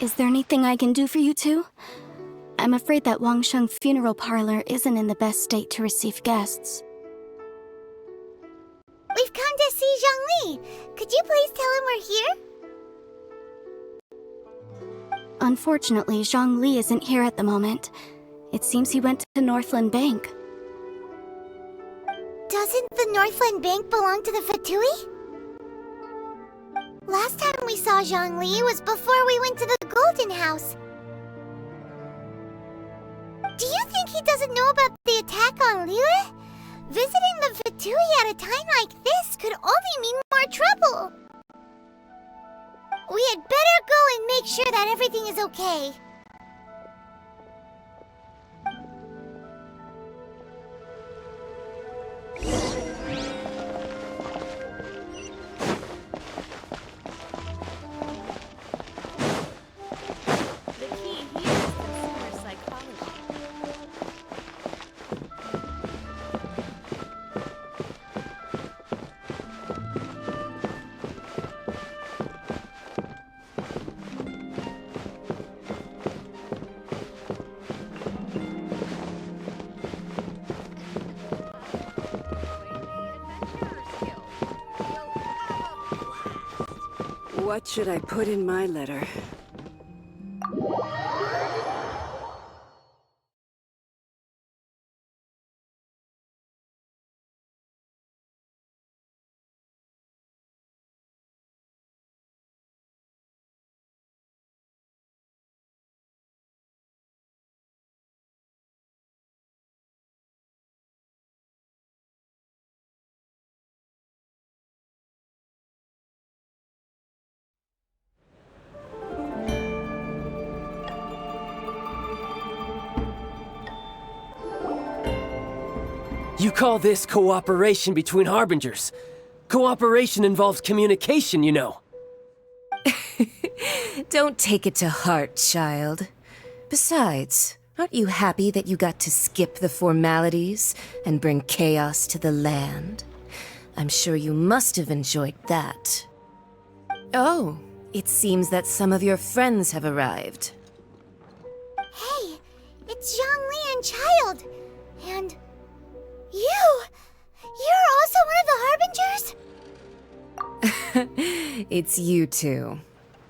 Is there anything I can do for you two? I'm afraid that Wangsheng funeral parlor isn't in the best state to receive guests. We've come to see Zhongli. Could you please tell him we're here? Unfortunately, Zhongli isn't here at the moment. It seems he went to Northland Bank. Doesn't the Northland Bank belong to the Fatui? Last time we saw Zhongli was before we went to the Golden House. Do you think he doesn't know about the attack on Liyue? Visiting the Fatui at a time like this could only mean more trouble. We had better go and make sure that everything is okay. What should I put in my letter? You call this cooperation between Harbingers? Cooperation involves communication, you know. Don't take it to heart, child. Besides, aren't you happy that you got to skip the formalities and bring chaos to the land? I'm sure you must have enjoyed that. Oh, it seems that some of your friends have arrived. Hey, it's Zhongli and Child. And you're also one of the Harbingers? It's you two.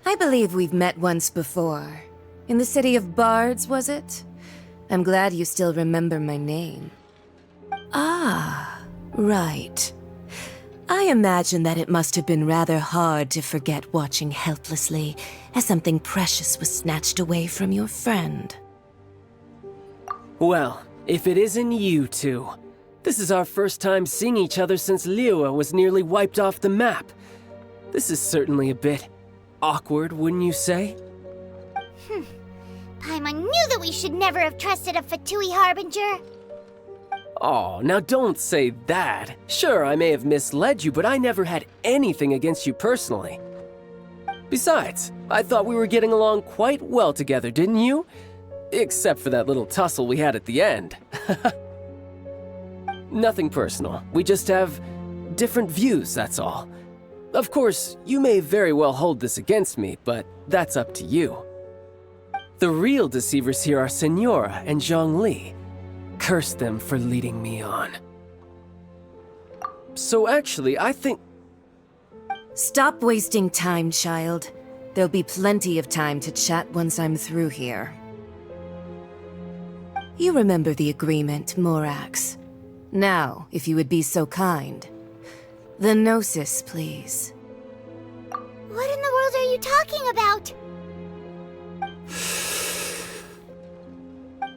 I believe we've met once before. In the city of Bards, was it? I'm glad you still remember my name. Ah, right. I imagine that it must have been rather hard to forget watching helplessly as something precious was snatched away from your friend. Well, if it isn't you two. This is our first time seeing each other since Liyue was nearly wiped off the map. This is certainly a bit awkward, wouldn't you say? Paimon knew that we should never have trusted a Fatui Harbinger. Oh, now don't say that. Sure, I may have misled you, but I never had anything against you personally. Besides, I thought we were getting along quite well together, didn't you? Except for that little tussle we had at the end. Nothing personal. We just have different views, that's all. Of course, you may very well hold this against me, but that's up to you. The real deceivers here are Senora and Zhongli. Curse them for leading me on. So actually, I think... Stop wasting time, child. There'll be plenty of time to chat once I'm through here. You remember the agreement, Morax. Now, if you would be so kind. The Gnosis, please. What in the world are you talking about?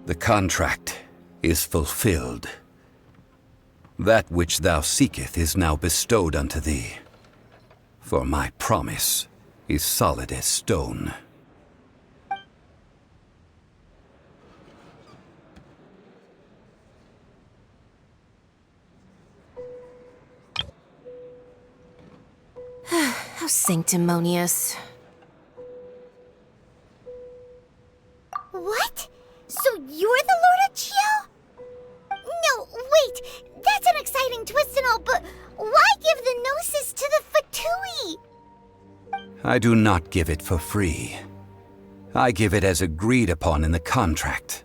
The contract is fulfilled. That which thou seeketh is now bestowed unto thee. For my promise is solid as stone. How sanctimonious. What? So you're the Lord of Chiao? No, wait! That's an exciting twist and all, but why give the Gnosis to the Fatui? I do not give it for free. I give it as agreed upon in the contract,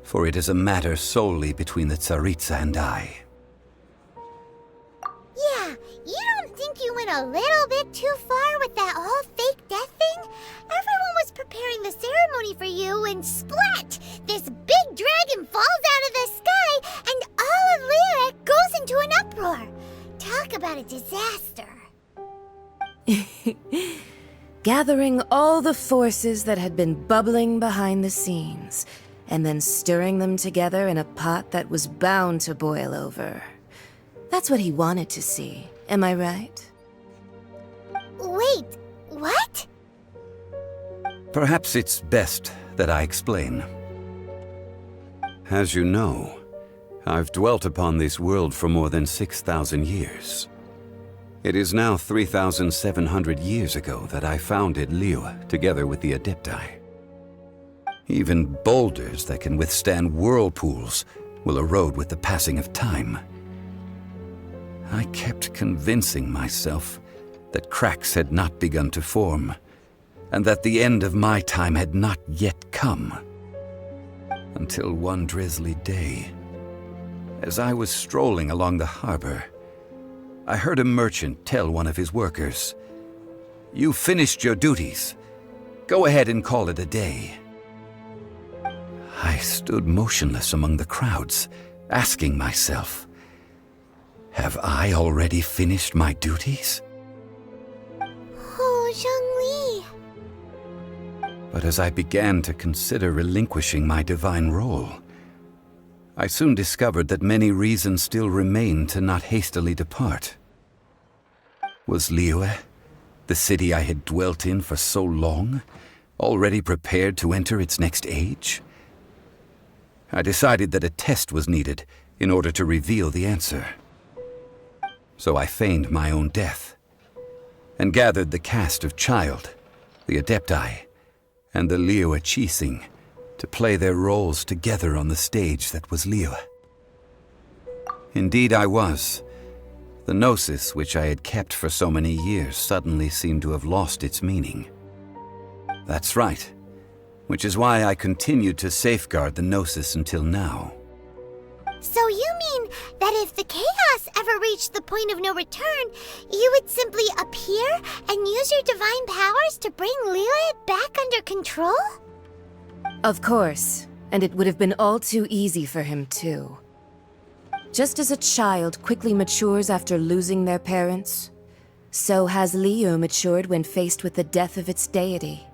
for it is a matter solely between the Tsaritsa and I. Yeah, you don't think you went a little bit too far with that whole fake death thing? Everyone was preparing the ceremony for you, and splat! This big dragon falls out of the sky, and all of Liyue goes into an uproar. Talk about a disaster. Gathering all the forces that had been bubbling behind the scenes, and then stirring them together in a pot that was bound to boil over. That's what he wanted to see, am I right? Wait, what? Perhaps it's best that I explain. As you know, I've dwelt upon this world for more than 6,000 years. It is now 3,700 years ago that I founded Liyue together with the Adepti. Even boulders that can withstand whirlpools will erode with the passing of time. I kept convincing myself that cracks had not begun to form, and that the end of my time had not yet come. Until one drizzly day, as I was strolling along the harbor, I heard a merchant tell one of his workers, "You finished your duties. Go ahead and call it a day." I stood motionless among the crowds, asking myself, have I already finished my duties? Oh, Zhongli. But as I began to consider relinquishing my divine role, I soon discovered that many reasons still remained to not hastily depart. Was Liyue, the city I had dwelt in for so long, already prepared to enter its next age? I decided that a test was needed in order to reveal the answer. So I feigned my own death, and gathered the cast of Child, the Adepti, and the Liyue Qixing to play their roles together on the stage that was Liyue. Indeed I was. The gnosis which I had kept for so many years suddenly seemed to have lost its meaning. That's right, which is why I continued to safeguard the gnosis until now. So you mean that if the chaos ever reached the point of no return, you would simply appear and use your divine powers to bring Liyue back under control? Of course, and it would have been all too easy for him too. Just as a child quickly matures after losing their parents, so has Liyue matured when faced with the death of its deity.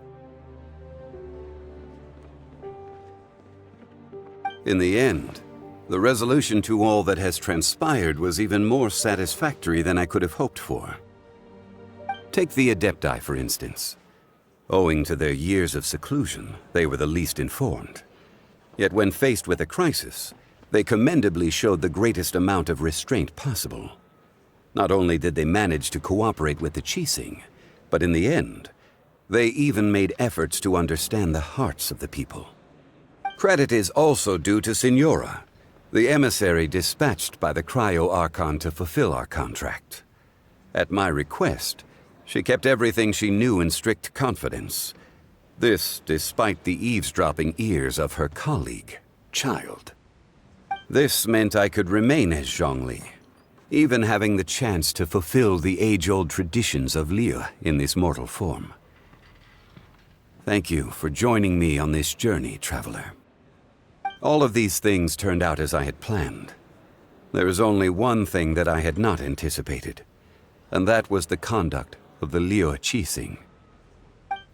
In the end, the resolution to all that has transpired was even more satisfactory than I could have hoped for. Take the Adepti, for instance. Owing to their years of seclusion, they were the least informed. Yet when faced with a crisis, they commendably showed the greatest amount of restraint possible. Not only did they manage to cooperate with the Qixing, but in the end, they even made efforts to understand the hearts of the people. Credit is also due to Signora, the emissary dispatched by the Liyue Archon to fulfill our contract. At my request, she kept everything she knew in strict confidence. This despite the eavesdropping ears of her colleague, Child. This meant I could remain as Zhongli, even having the chance to fulfill the age-old traditions of Liyue in this mortal form. Thank you for joining me on this journey, traveler. All of these things turned out as I had planned. There is only one thing that I had not anticipated, and that was the conduct of the Liyue Qixing.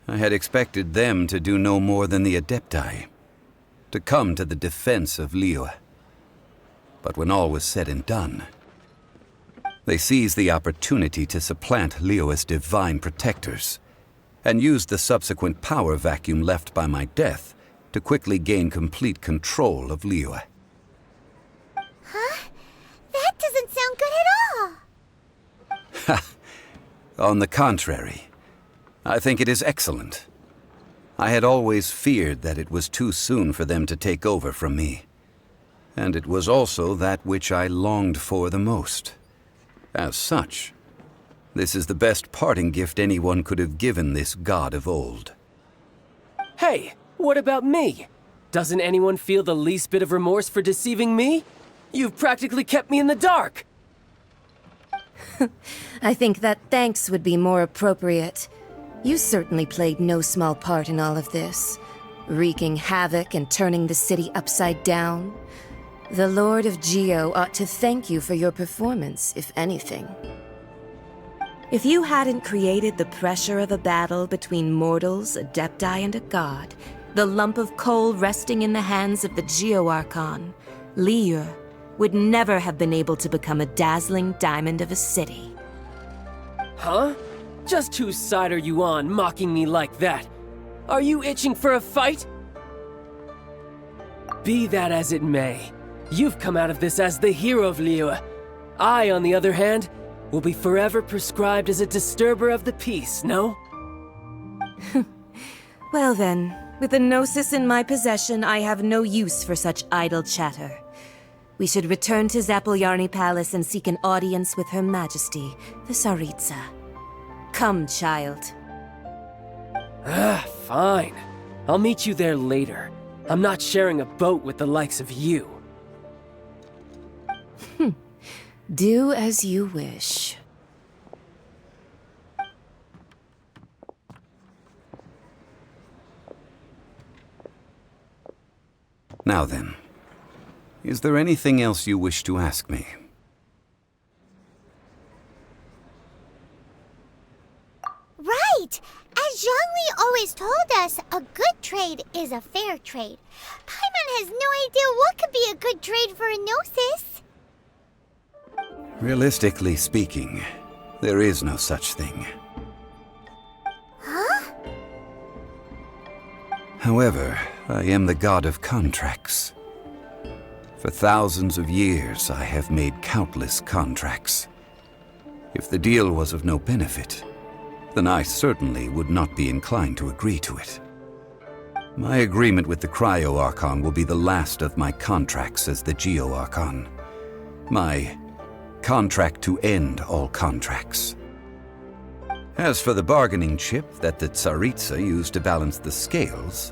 I had expected them to do no more than the Adepti, to come to the defense of Liyue. But when all was said and done, they seized the opportunity to supplant Liyue's divine protectors, and used the subsequent power vacuum left by my death to quickly gain complete control of Liyue. Huh? That doesn't sound good at all. On the contrary, I think it is excellent. I had always feared that it was too soon for them to take over from me. And it was also that which I longed for the most. As such, this is the best parting gift anyone could have given this god of old. Hey, what about me? Doesn't anyone feel the least bit of remorse for deceiving me? You've practically kept me in the dark! I think that thanks would be more appropriate. You certainly played no small part in all of this, wreaking havoc and turning the city upside down. The Lord of Geo ought to thank you for your performance, if anything. If you hadn't created the pressure of a battle between mortals, adepti, and a god, the lump of coal resting in the hands of the Liyue Archon, Liyue, would never have been able to become a dazzling diamond of a city. Huh? Just whose side are you on, mocking me like that? Are you itching for a fight? Be that as it may, you've come out of this as the hero of Liyue. I, on the other hand, will be forever prescribed as a disturber of the peace, no? Well then, with the Gnosis in my possession, I have no use for such idle chatter. We should return to Zapoljarny Palace and seek an audience with Her Majesty, the Tsaritsa. Come, child. Fine. I'll meet you there later. I'm not sharing a boat with the likes of you. Do as you wish. Now then, is there anything else you wish to ask me? Right! As Zhongli always told us, a good trade is a fair trade. Paimon has no idea what could be a good trade for a Gnosis. Realistically speaking, there is no such thing. Huh? However, I am the god of contracts. For thousands of years, I have made countless contracts. If the deal was of no benefit, then I certainly would not be inclined to agree to it. My agreement with the Cryo Archon will be the last of my contracts as the Geo Archon. My contract to end all contracts. As for the bargaining chip that the Tsaritsa used to balance the scales,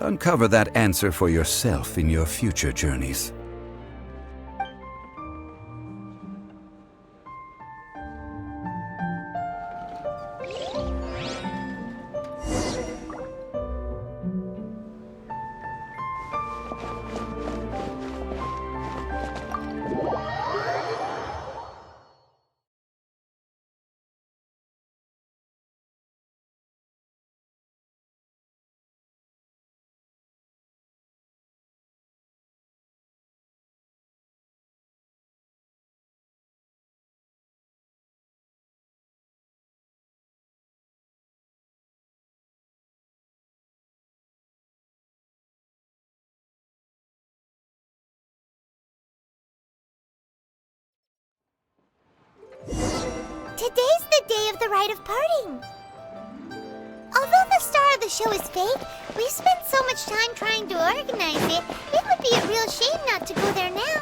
uncover that answer for yourself in your future journeys. Today's the day of the rite of parting. Although the star of the show is fake, we've spent so much time trying to organize it, it would be a real shame not to go there now.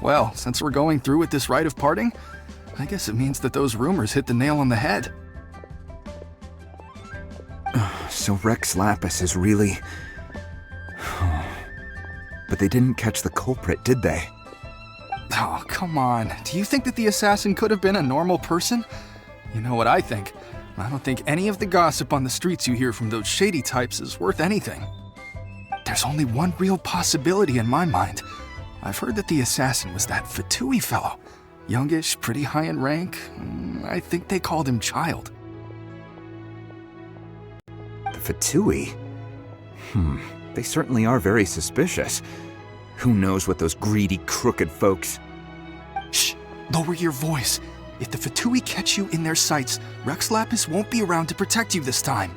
Well, since we're going through with this rite of parting, I guess it means that those rumors hit the nail on the head. So Rex Lapis is really... But they didn't catch the culprit, did they? Oh, come on. Do you think that the assassin could have been a normal person? You know what I think. I don't think any of the gossip on the streets you hear from those shady types is worth anything. There's only one real possibility in my mind. I've heard that the assassin was that Fatui fellow. Youngish, pretty high in rank. I think they called him Child. The Fatui? They certainly are very suspicious. Who knows what those greedy, crooked folks... Shh! Lower your voice. If the Fatui catch you in their sights, Rex Lapis won't be around to protect you this time.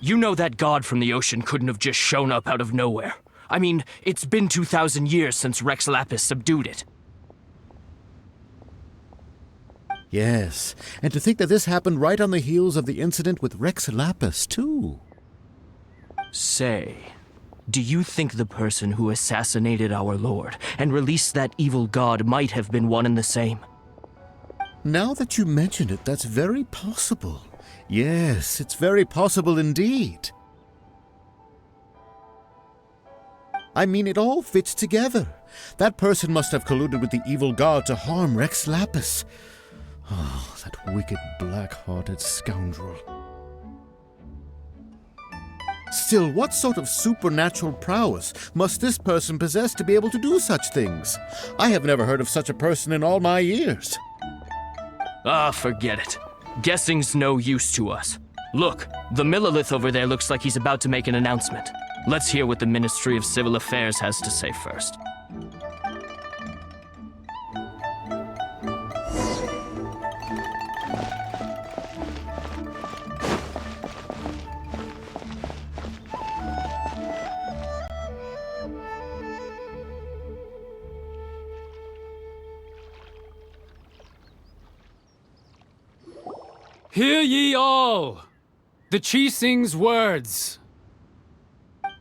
You know that god from the ocean couldn't have just shown up out of nowhere. I mean, it's been 2,000 years since Rex Lapis subdued it. Yes, and to think that this happened right on the heels of the incident with Rex Lapis, too. Say, do you think the person who assassinated our lord and released that evil god might have been one and the same? Now that you mention it, that's very possible. Yes, it's very possible indeed. I mean, it all fits together. That person must have colluded with the evil god to harm Rex Lapis. Oh, that wicked, black-hearted scoundrel. Still, what sort of supernatural prowess must this person possess to be able to do such things? I have never heard of such a person in all my years. Ah, forget it. Guessing's no use to us. Look, the Millilith over there looks like he's about to make an announcement. Let's hear what the Ministry of Civil Affairs has to say first. Hear ye all! The Qixing's words.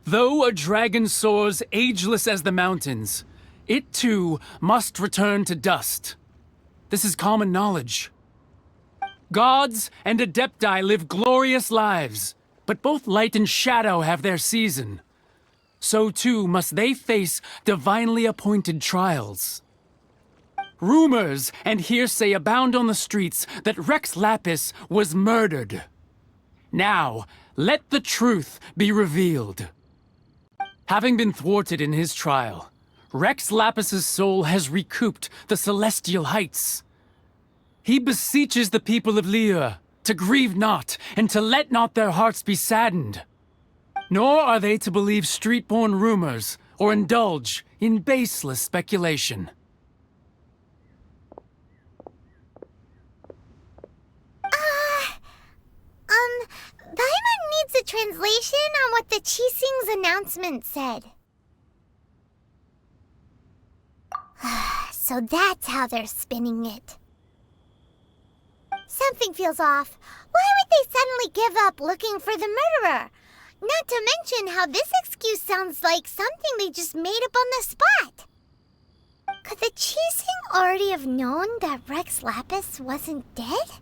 Though a dragon soars ageless as the mountains, it too must return to dust. This is common knowledge. Gods and Adepti live glorious lives, but both light and shadow have their season. So too must they face divinely appointed trials. Rumors and hearsay abound on the streets that Rex Lapis was murdered. Now, let the truth be revealed. Having been thwarted in his trial, Rex Lapis's soul has recouped the celestial heights. He beseeches the people of Liyue to grieve not and to let not their hearts be saddened. Nor are they to believe street-born rumors or indulge in baseless speculation. Paimon needs a translation on what the Qixing's announcement said. So that's how they're spinning it. Something feels off. Why would they suddenly give up looking for the murderer? Not to mention how this excuse sounds like something they just made up on the spot. Could the Qixing already have known that Rex Lapis wasn't dead?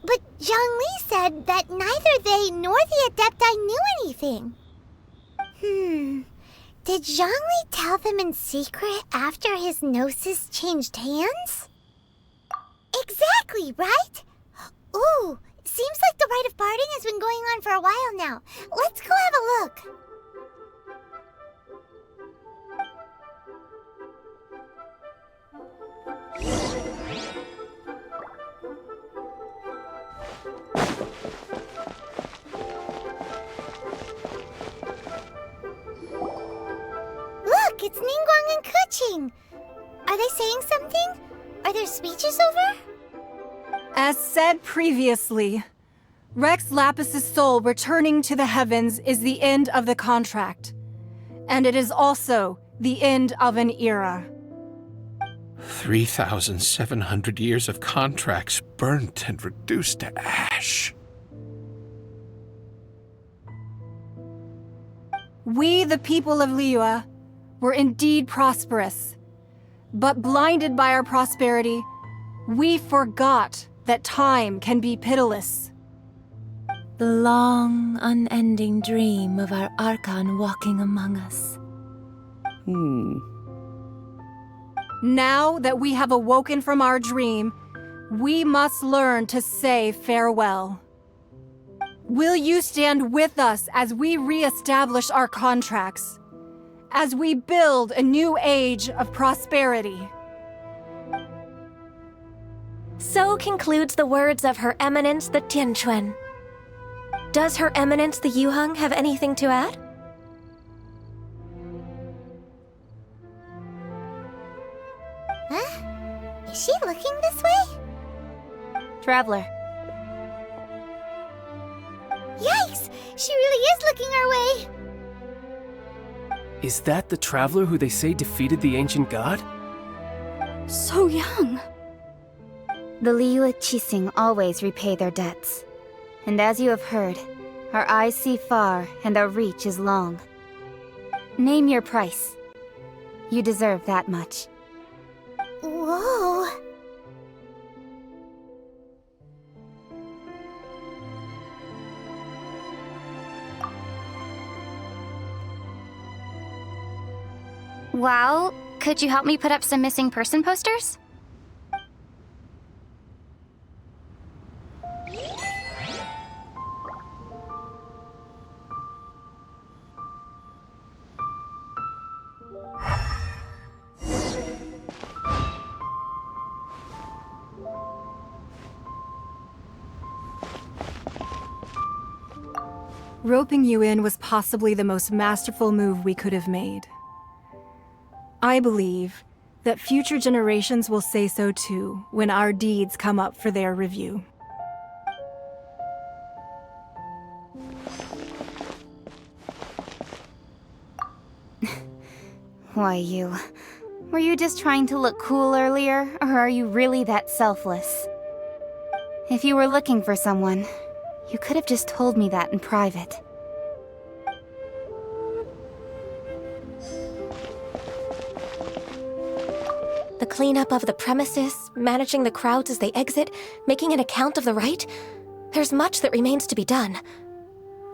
But Zhongli said that neither they nor the Adepti knew anything. Did Zhongli tell them in secret after his gnosis changed hands? Exactly, right? Ooh, seems like the rite of parting has been going on for a while now. Let's go have a look. Look, it's Ningguang and Keqing. Are they saying something? Are their speeches over? As said previously, Rex Lapis's soul returning to the heavens is the end of the contract. And it is also the end of an era. 3,700 years of contracts burnt and reduced to ash. We, the people of Liyue, were indeed prosperous. But blinded by our prosperity, we forgot that time can be pitiless. The long, unending dream of our Archon walking among us. Now that we have awoken from our dream, we must learn to say farewell. Will you stand with us as we re-establish our contracts? As we build a new age of prosperity? So concludes the words of Her Eminence the Tianquan. Does Her Eminence the Yuheng have anything to add? Huh? Is she looking this way? Traveler. Yikes! She really is looking our way! Is that the traveler who they say defeated the ancient god? So young. The Liyue Qixing always repay their debts. And as you have heard, our eyes see far and our reach is long. Name your price. You deserve that much. Whoa! Well, could you help me put up some missing person posters? Roping you in was possibly the most masterful move we could have made. I believe that future generations will say so too when our deeds come up for their review. Why, were you just trying to look cool earlier, or are you really that selfless? If you were looking for someone, you could have just told me that in private. The cleanup of the premises, managing the crowds as they exit, making an account of the rite? There's much that remains to be done.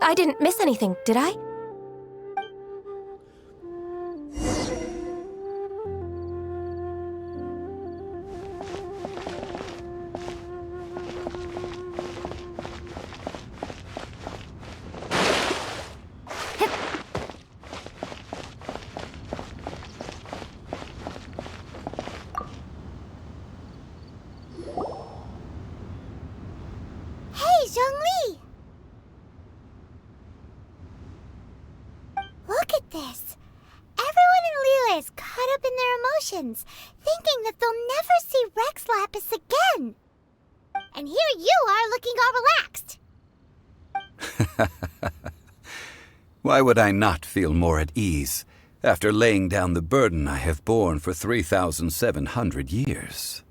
I didn't miss anything, did I? Look at this! Everyone in Liyue is caught up in their emotions, thinking that they'll never see Rex Lapis again. And here you are looking all relaxed. Why would I not feel more at ease after laying down the burden I have borne for 3,700 years?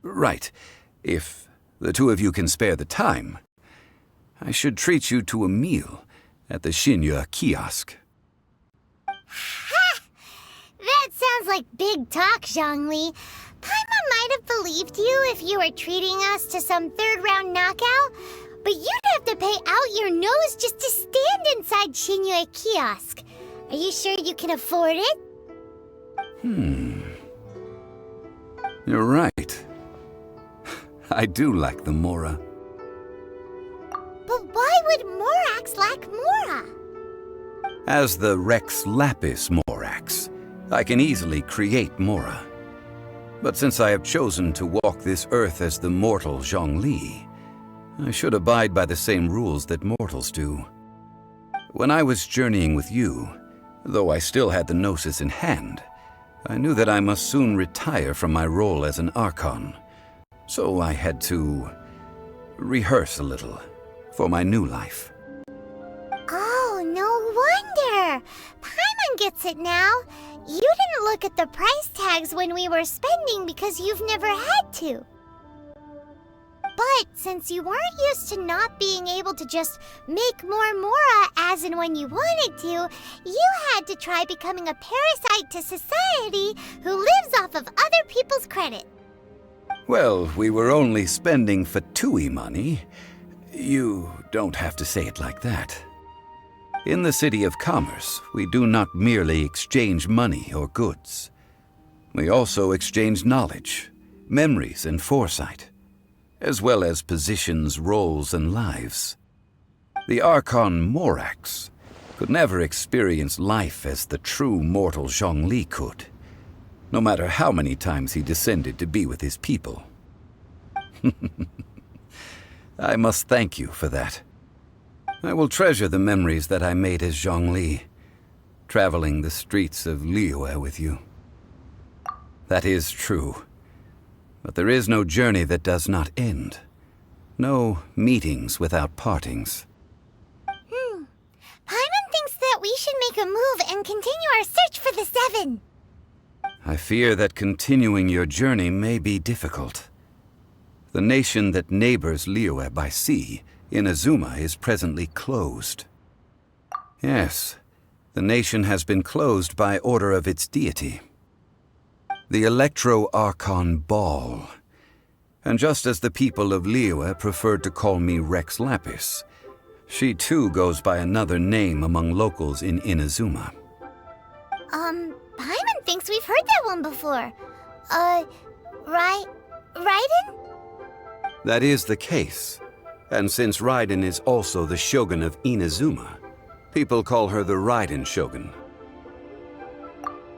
Right. If the two of you can spare the time, I should treat you to a meal at the Liyue kiosk. Ha! That sounds like big talk, Zhongli. Paimon might have believed you if you were treating us to some third-round knockout, but you'd have to pay out your nose just to stand inside Liyue kiosk. Are you sure you can afford it? You're right. I do like the Mora. But why would Morax lack Mora? As the Rex Lapis Morax, I can easily create Mora. But since I have chosen to walk this earth as the mortal Zhongli, I should abide by the same rules that mortals do. When I was journeying with you, though I still had the Gnosis in hand, I knew that I must soon retire from my role as an Archon. So I had to rehearse a little for my new life. Oh, no wonder! Paimon gets it now. You didn't look at the price tags when we were spending because you've never had to. But since you weren't used to not being able to just make more Mora as and when you wanted to, you had to try becoming a parasite to society who lives off of other people's credit. Well, we were only spending Fatui money. You don't have to say it like that. In the City of Commerce, we do not merely exchange money or goods. We also exchange knowledge, memories, and foresight, as well as positions, roles, and lives. The Archon Morax could never experience life as the true mortal Zhongli could, no matter how many times he descended to be with his people. I must thank you for that. I will treasure the memories that I made as Zhongli, traveling the streets of Liyue with you. That is true. But there is no journey that does not end. No meetings without partings. Paimon thinks that we should make a move and continue our search for the Seven. I fear that continuing your journey may be difficult. The nation that neighbors Liyue by sea, Inazuma, is presently closed. Yes, the nation has been closed by order of its deity, the Electro-Archon Ball. And just as the people of Liyue preferred to call me Rex Lapis, she too goes by another name among locals in Inazuma. Paimon thinks we've heard that one before. Raiden? That is the case. And since Raiden is also the Shogun of Inazuma, people call her the Raiden Shogun.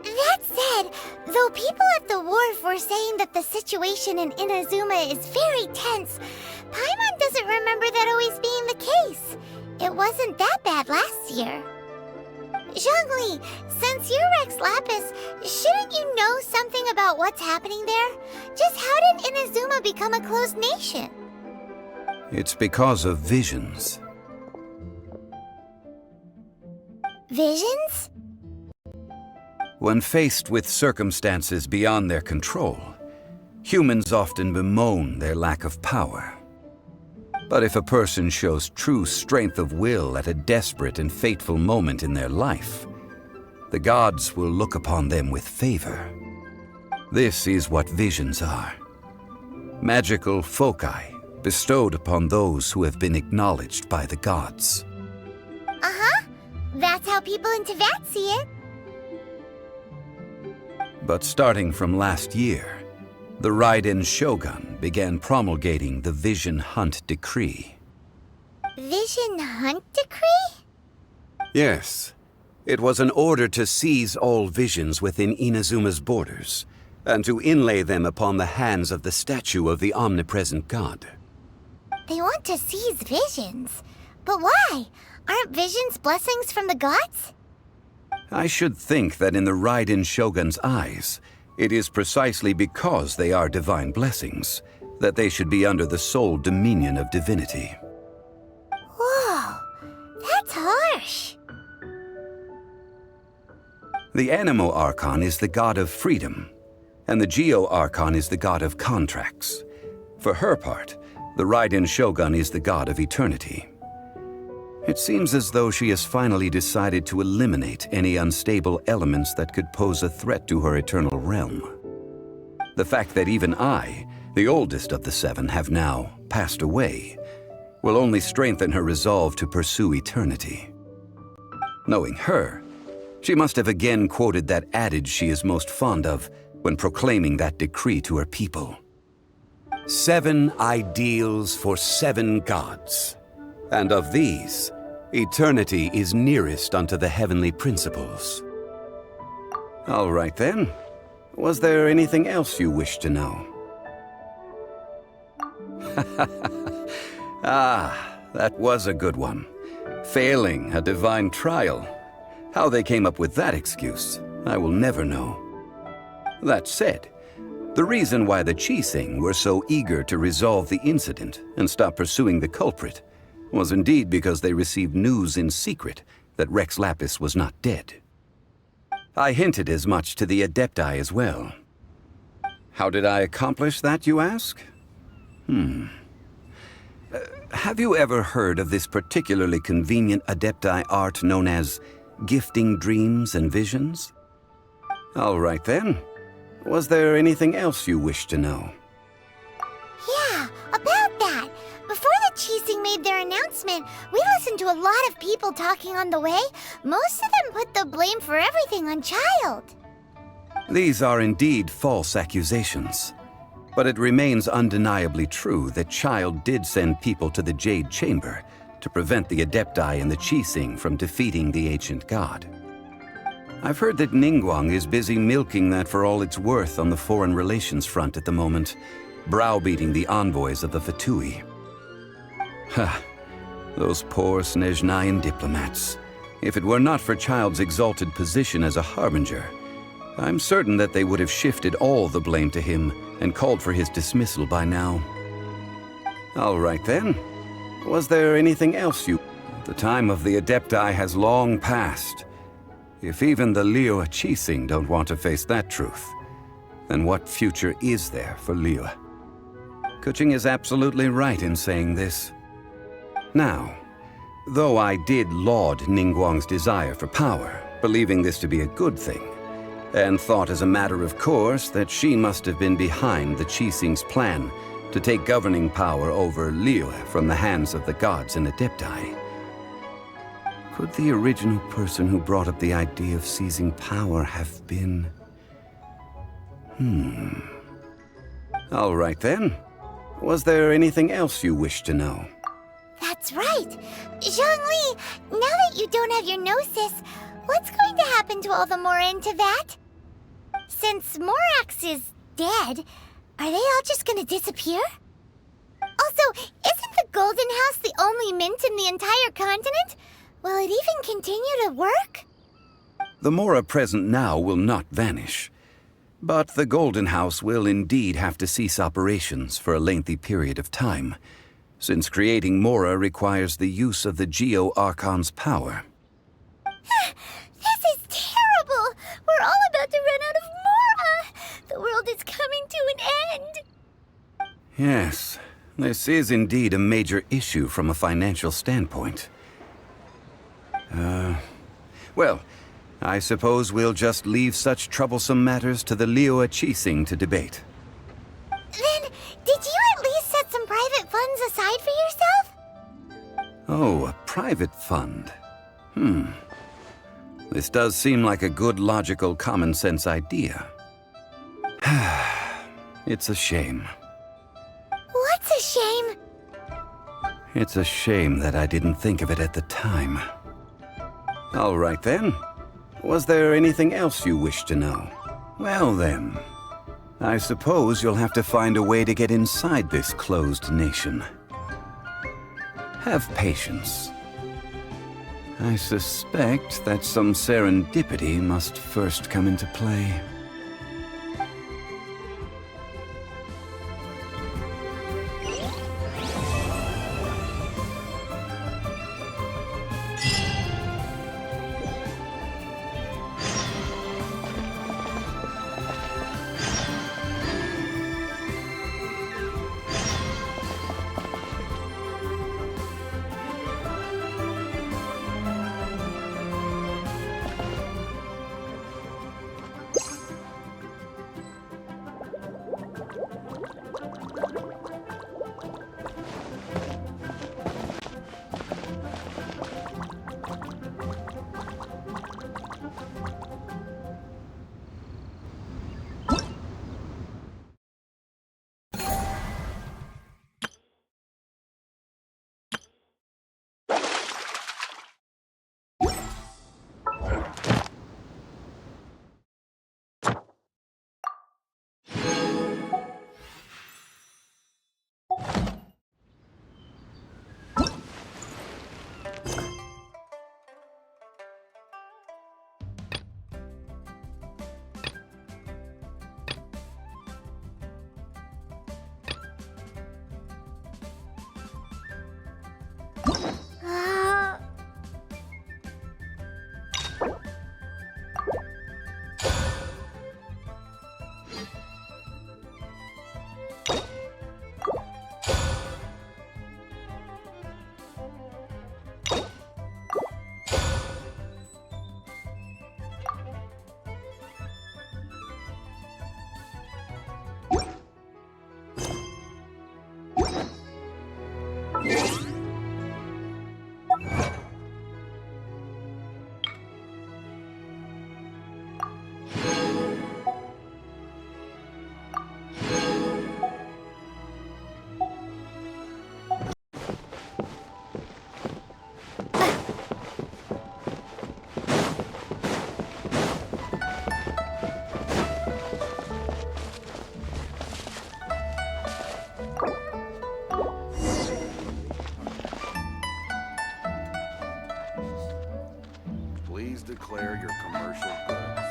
That said, though people at the wharf were saying that the situation in Inazuma is very tense, Paimon doesn't remember that always being the case. It wasn't that bad last year. Zhongli, since you're Rex Lapis, shouldn't you know something about what's happening there? Just how did Inazuma become a closed nation? It's because of visions. Visions? When faced with circumstances beyond their control, humans often bemoan their lack of power. But if a person shows true strength of will at a desperate and fateful moment in their life, the gods will look upon them with favor. This is what visions are. Magical foci bestowed upon those who have been acknowledged by the gods. Uh-huh. That's how people in Teyvat see it. But starting from last year, the Raiden Shogun began promulgating the Vision Hunt Decree. Vision Hunt Decree? Yes. It was an order to seize all visions within Inazuma's borders, and to inlay them upon the hands of the statue of the omnipresent god. They want to seize visions. But why? Aren't visions blessings from the gods? I should think that in the Raiden Shogun's eyes, it is precisely because they are divine blessings that they should be under the sole dominion of divinity. Whoa, that's harsh. The Animo Archon is the god of freedom, and the Geo Archon is the god of contracts. For her part, the Raiden Shogun is the god of eternity. It seems as though she has finally decided to eliminate any unstable elements that could pose a threat to her eternal realm. The fact that even I, the oldest of the seven, have now passed away, will only strengthen her resolve to pursue eternity. Knowing her, she must have again quoted that adage she is most fond of when proclaiming that decree to her people. 7 ideals for 7 gods. And of these, eternity is nearest unto the heavenly principles. All right then. Was there anything else you wish to know? Ah, that was a good one. Failing a divine trial. How they came up with that excuse, I will never know. That said, the reason why the Qixing were so eager to resolve the incident and stop pursuing the culprit was indeed because they received news in secret that Rex Lapis was not dead. I hinted as much to the Adepti as well. How did I accomplish that, you ask? Have you ever heard of this particularly convenient Adepti art known as gifting dreams and visions? All right then. Was there anything else you wish to know? Yeah, about that. Before the Qixing made their announcement, we listened to a lot of people talking on the way. Most of them put the blame for everything on Child. These are indeed false accusations. But it remains undeniably true that Child did send people to the Jade Chamber to prevent the Adepti and the Qixing from defeating the ancient god. I've heard that Ningguang is busy milking that for all it's worth on the foreign relations front at the moment, browbeating the envoys of the Fatui. Ha! Those poor Snezhnayan diplomats. If it were not for Child's exalted position as a harbinger, I'm certain that they would have shifted all the blame to him and called for his dismissal by now. All right then. Was there anything else you... The time of the Adepti has long passed. If even the Liyue Qixing don't want to face that truth, then what future is there for Liyue? Kuching is absolutely right in saying this. Now, though I did laud Ningguang's desire for power, believing this to be a good thing, and thought as a matter of course that she must have been behind the Qixing's plan to take governing power over Liyue from the hands of the gods and Adepti, could the original person who brought up the idea of seizing power have been... All right then. Was there anything else you wish to know? That's right. Zhongli, now that you don't have your gnosis, what's going to happen to all the Mora in Teyvat? Since Morax is dead, are they all just gonna disappear? Also, isn't the Golden House the only mint in the entire continent? Will it even continue to work? The Mora present now will not vanish, but the Golden House will indeed have to cease operations for a lengthy period of time, since creating Mora requires the use of the Liyue Archon's power. This is terrible! We're all about to run out of Mora! The world is coming to an end! Yes, this is indeed a major issue from a financial standpoint. Well, I suppose we'll just leave such troublesome matters to the Liyue Qixing to debate. Then, did you at least set some private funds aside for yourself? Oh, a private fund. This does seem like a good, logical, common-sense idea. It's a shame. What's a shame? It's a shame that I didn't think of it at the time. All right then. Was there anything else you wish to know? Well then, I suppose you'll have to find a way to get inside this closed nation. Have patience. I suspect that some serendipity must first come into play. declare your commercial goods.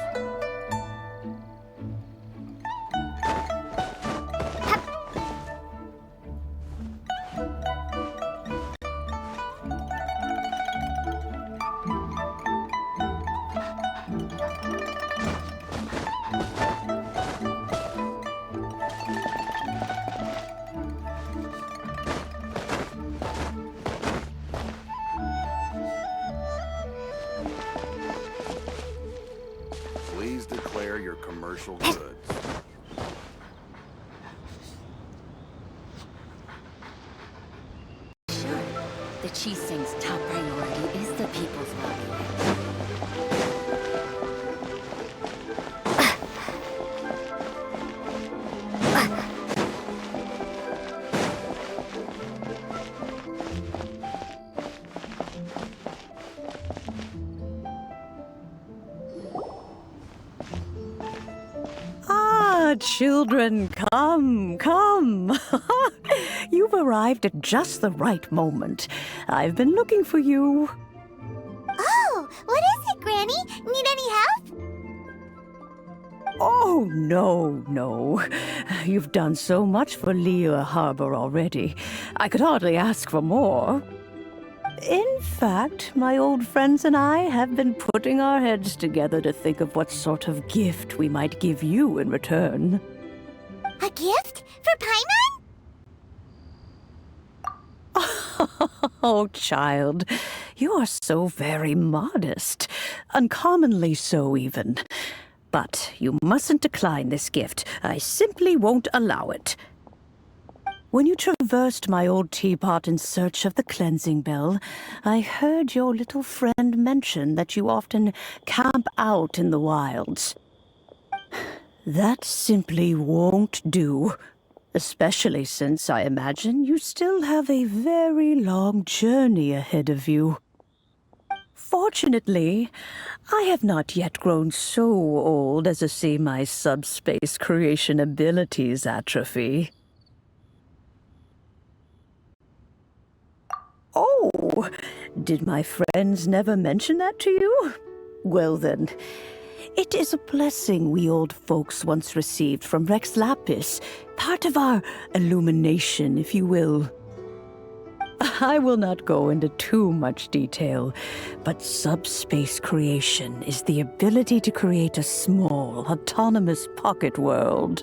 Please declare your commercial goods. Sure. The Qixing's top priority is the people's well-being. Children, come. You've arrived at just the right moment. I've been looking for you. Oh, what is it, Granny? Need any help? Oh, no. You've done so much for Liyue Harbor already. I could hardly ask for more. In fact, my old friends and I have been putting our heads together to think of what sort of gift we might give you in return. A gift? For Paimon? Oh, child, you are so very modest. Uncommonly so, even. But you mustn't decline this gift. I simply won't allow it. When you traversed my old teapot in search of the cleansing bell, I heard your little friend mention that you often camp out in the wilds. That simply won't do, especially since I imagine you still have a very long journey ahead of you. Fortunately, I have not yet grown so old as to see my subspace creation abilities atrophy. Oh, did my friends never mention that to you? Well then, it is a blessing we old folks once received from Rex Lapis, part of our illumination, if you will. I will not go into too much detail, but subspace creation is the ability to create a small, autonomous pocket world.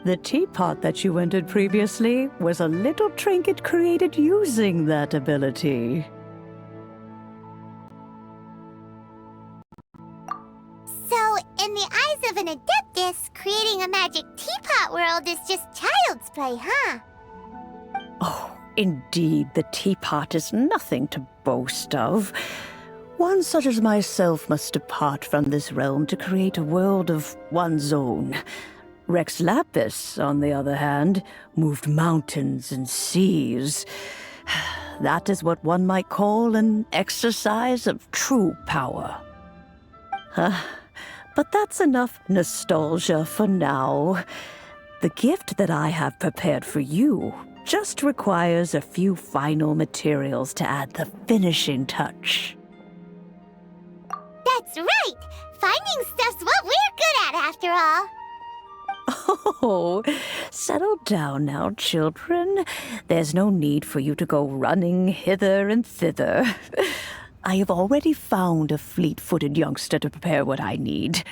The teapot that you entered previously was a little trinket created using that ability. So, in the eyes of an adeptus, creating a magic teapot world is just child's play, huh? Oh, indeed, the teapot is nothing to boast of. One such as myself must depart from this realm to create a world of one's own. Rex Lapis, on the other hand, moved mountains and seas. That is what one might call an exercise of true power. But that's enough nostalgia for now. The gift that I have prepared for you just requires a few final materials to add the finishing touch. That's right! Finding stuff's what we're good at, after all. Oh, settle down now, children. There's no need for you to go running hither and thither. I have already found a fleet-footed youngster to prepare what I need.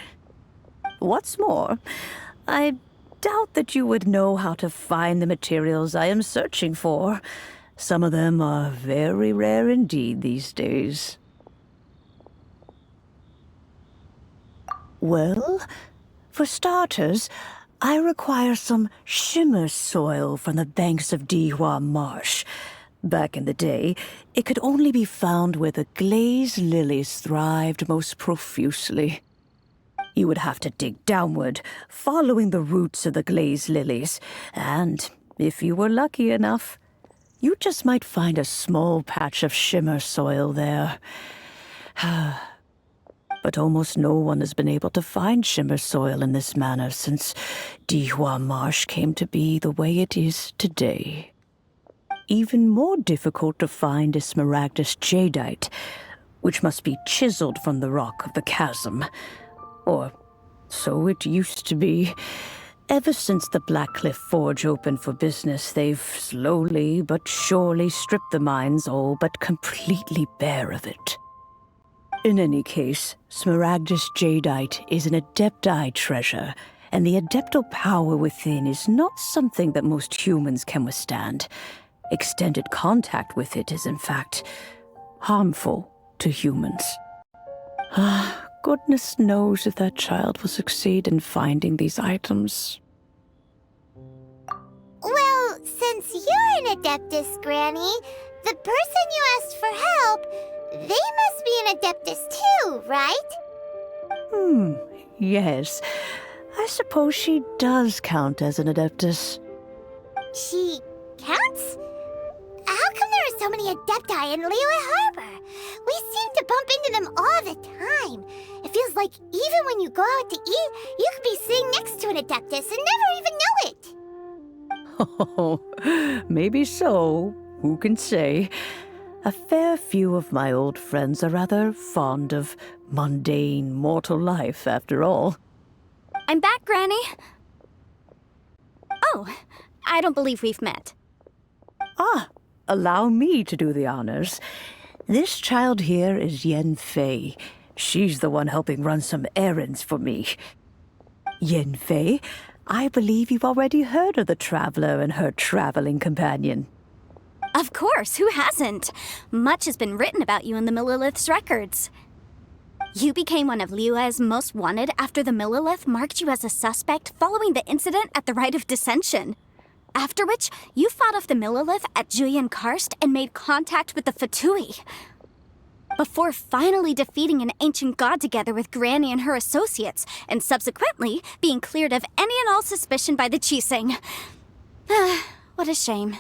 What's more, I doubt that you would know how to find the materials I am searching for. Some of them are very rare indeed these days. Well, for starters, I require some shimmer soil from the banks of Dihua Marsh. Back in the day, it could only be found where the glazed lilies thrived most profusely. You would have to dig downward, following the roots of the glazed lilies, and, if you were lucky enough, you just might find a small patch of shimmer soil there. But almost no one has been able to find shimmer soil in this manner since Dihua Marsh came to be the way it is today. Even more difficult to find is smaragdus jadeite, which must be chiseled from the rock of the chasm. Or so it used to be. Ever since the Blackcliff Forge opened for business, they've slowly but surely stripped the mines all but completely bare of it. In any case, Smaragdus Jadeite is an Adepti treasure, and the Adeptal power within is not something that most humans can withstand. Extended contact with it is, in fact, harmful to humans. Goodness knows if that child will succeed in finding these items. Well, since you're an Adeptus, Granny, the person you asked for help, they must be an Adeptus too, right? Yes. I suppose she does count as an Adeptus. She counts? How come there are so many Adepti in Liyue Harbor? We seem to bump into them all the time. It feels like even when you go out to eat, you could be sitting next to an Adeptus and never even know it. Oh, maybe so. Who can say? A fair few of my old friends are rather fond of mundane mortal life, after all. I'm back, Granny. Oh, I don't believe we've met. Allow me to do the honors. This child here is Yen Fei. She's the one helping run some errands for me. Yen Fei, I believe you've already heard of the Traveler and her traveling companion. Of course, who hasn't? Much has been written about you in the Millilith's records. You became one of Liyue's most wanted after the Millilith marked you as a suspect following the incident at the Rite of Dissension. After which, you fought off the Millilith at Julian Karst and made contact with the Fatui. Before finally defeating an ancient god together with Granny and her associates, and subsequently being cleared of any and all suspicion by the Qixing. What a shame.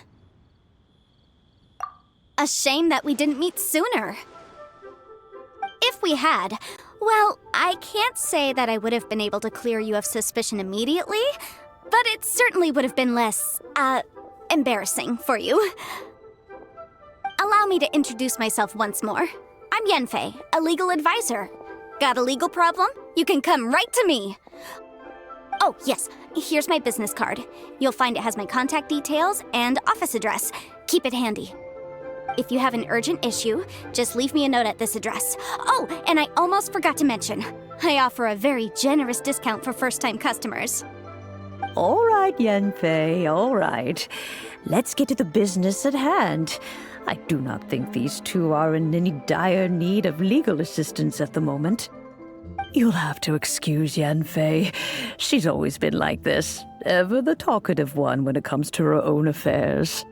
A shame that we didn't meet sooner. If we had, well, I can't say that I would have been able to clear you of suspicion immediately, but it certainly would have been less, embarrassing for you. Allow me to introduce myself once more. I'm Yenfei, a legal advisor. Got a legal problem? You can come right to me. Oh, yes, here's my business card. You'll find it has my contact details and office address. Keep it handy. If you have an urgent issue, just leave me a note at this address. Oh, and I almost forgot to mention, I offer a very generous discount for first-time customers. All right, Yenfei, all right. Let's get to the business at hand. I do not think these two are in any dire need of legal assistance at the moment. You'll have to excuse Yenfei. She's always been like this, ever the talkative one when it comes to her own affairs.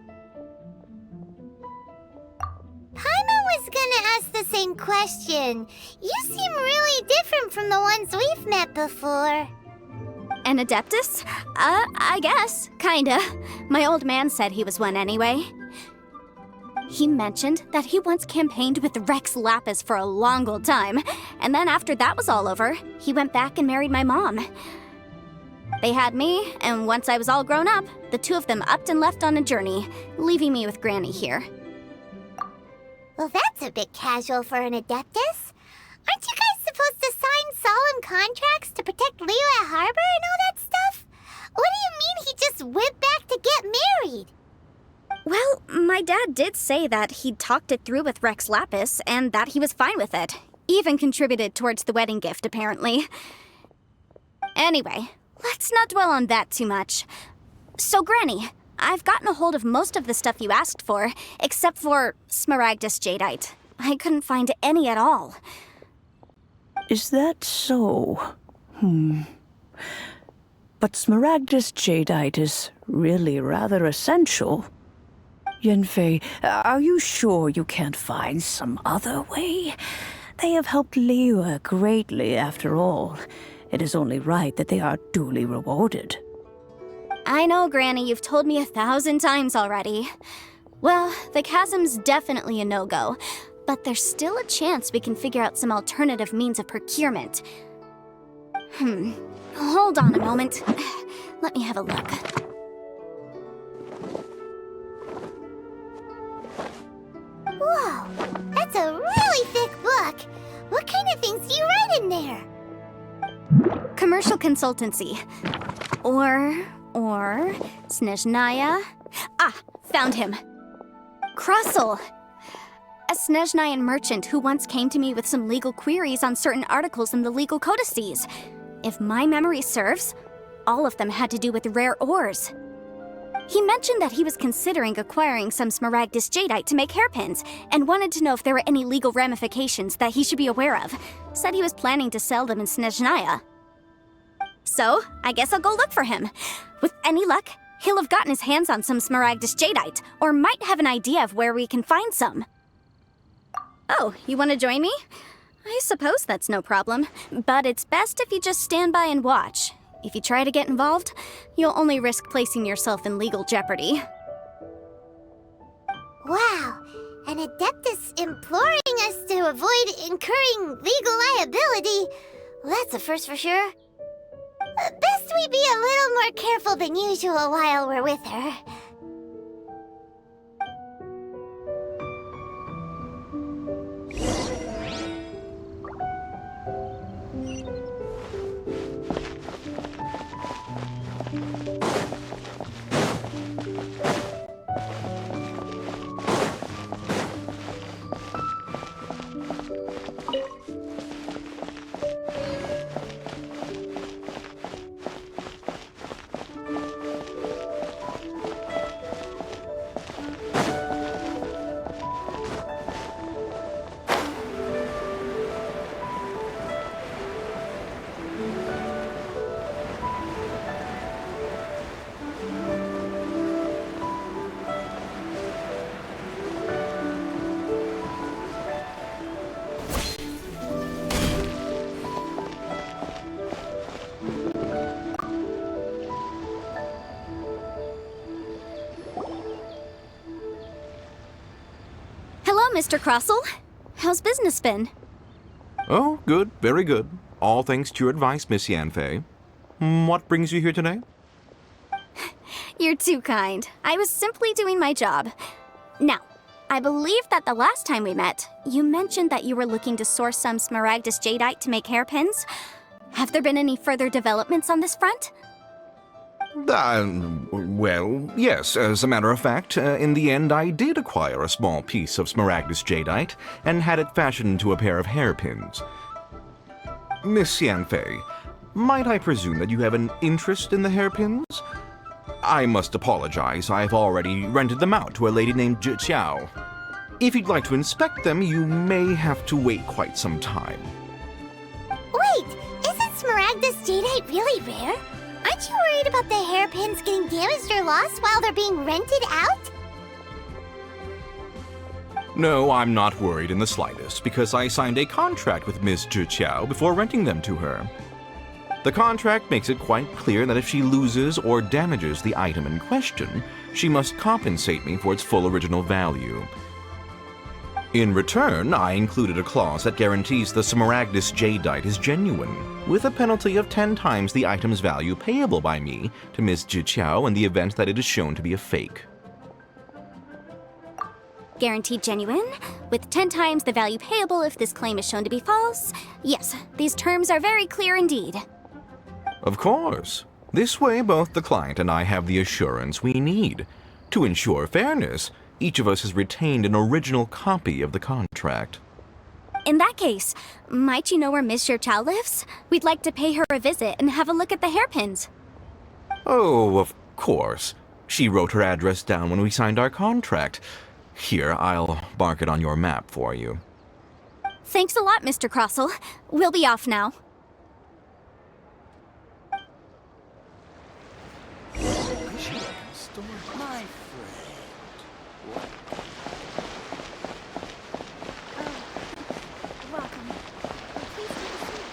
Paimon was gonna ask the same question. You seem really different from the ones we've met before. An Adeptus? I guess. Kinda. My old man said he was one anyway. He mentioned that he once campaigned with Rex Lapis for a long old time, and then after that was all over, he went back and married my mom. They had me, and once I was all grown up, the two of them upped and left on a journey, leaving me with Granny here. Well, that's a bit casual for an Adeptus. Aren't you guys supposed to sign solemn contracts to protect Liyue Harbor and all that stuff? What do you mean he just went back to get married? Well, my dad did say that he'd talked it through with Rex Lapis and that he was fine with it. Even contributed towards the wedding gift, apparently. Anyway, let's not dwell on that too much. So, Granny, I've gotten a hold of most of the stuff you asked for, except for Smaragdus Jadeite. I couldn't find any at all. Is that so? But Smaragdus Jadeite is really rather essential. Yenfei, are you sure you can't find some other way? They have helped Liyue greatly, after all. It is only right that they are duly rewarded. I know, Granny, you've told me 1,000 times already. Well, the chasm's definitely a no-go, but there's still a chance we can figure out some alternative means of procurement. Hold on a moment. Let me have a look. Whoa, that's a really thick book. there? Commercial consultancy. Or Snezhnaya. Ah, found him. Krusel. A Snezhnayan merchant who once came to me with some legal queries on certain articles in the legal codices. If my memory serves, all of them had to do with rare ores. He mentioned that he was considering acquiring some Smaragdus jadeite to make hairpins, and wanted to know if there were any legal ramifications that he should be aware of. Said he was planning to sell them in Snezhnaya. So, I guess I'll go look for him. With any luck, he'll have gotten his hands on some Smaragdus jadeite, or might have an idea of where we can find some. Oh, you want to join me? I suppose that's no problem, but it's best if you just stand by and watch. If you try to get involved, you'll only risk placing yourself in legal jeopardy. Wow, an Adeptus imploring us to avoid incurring legal liability. Well, that's a first for sure. Best we be a little more careful than usual while we're with her. Mr. Krusel. How's business been? Oh, good. Very good. All thanks to your advice, Miss Yanfei. What brings you here today? You're too kind. I was simply doing my job. Now, I believe that the last time we met, you mentioned that you were looking to source some Smaragdus jadeite to make hairpins. Have there been any further developments on this front? Well, yes. As a matter of fact, in the end, I did acquire a small piece of Smaragdus jadeite and had it fashioned into a pair of hairpins. Miss Yanfei, might I presume that you have an interest in the hairpins? I must apologize. I've already rented them out to a lady named Zhi Qiao. If you'd like to inspect them, you may have to wait quite some time. Wait, isn't Smaragdus jadeite really rare? Aren't you worried about the hairpins getting damaged or lost while they're being rented out? No, I'm not worried in the slightest, because I signed a contract with Miss Zhi Qiao before renting them to her. The contract makes it quite clear that if she loses or damages the item in question, she must compensate me for its full original value. In return, I included a clause that guarantees the Smaragdus jadeite is genuine, with a penalty of 10 times the item's value payable by me to Miss Zhi Qiao in the event that it is shown to be a fake. Guaranteed genuine, with 10 times the value payable if this claim is shown to be false. Yes, these terms are very clear indeed. Of course. This way, both the client and I have the assurance we need. To ensure fairness, each of us has retained an original copy of the contract. In that case, might you know where Miss Zhi Qiao lives? We'd like to pay her a visit and have a look at the hairpins. Oh, of course. She wrote her address down when we signed our contract. Here, I'll mark it on your map for you. Thanks a lot, Mr. Krusel. We'll be off now. My Welcome. Please take a seat.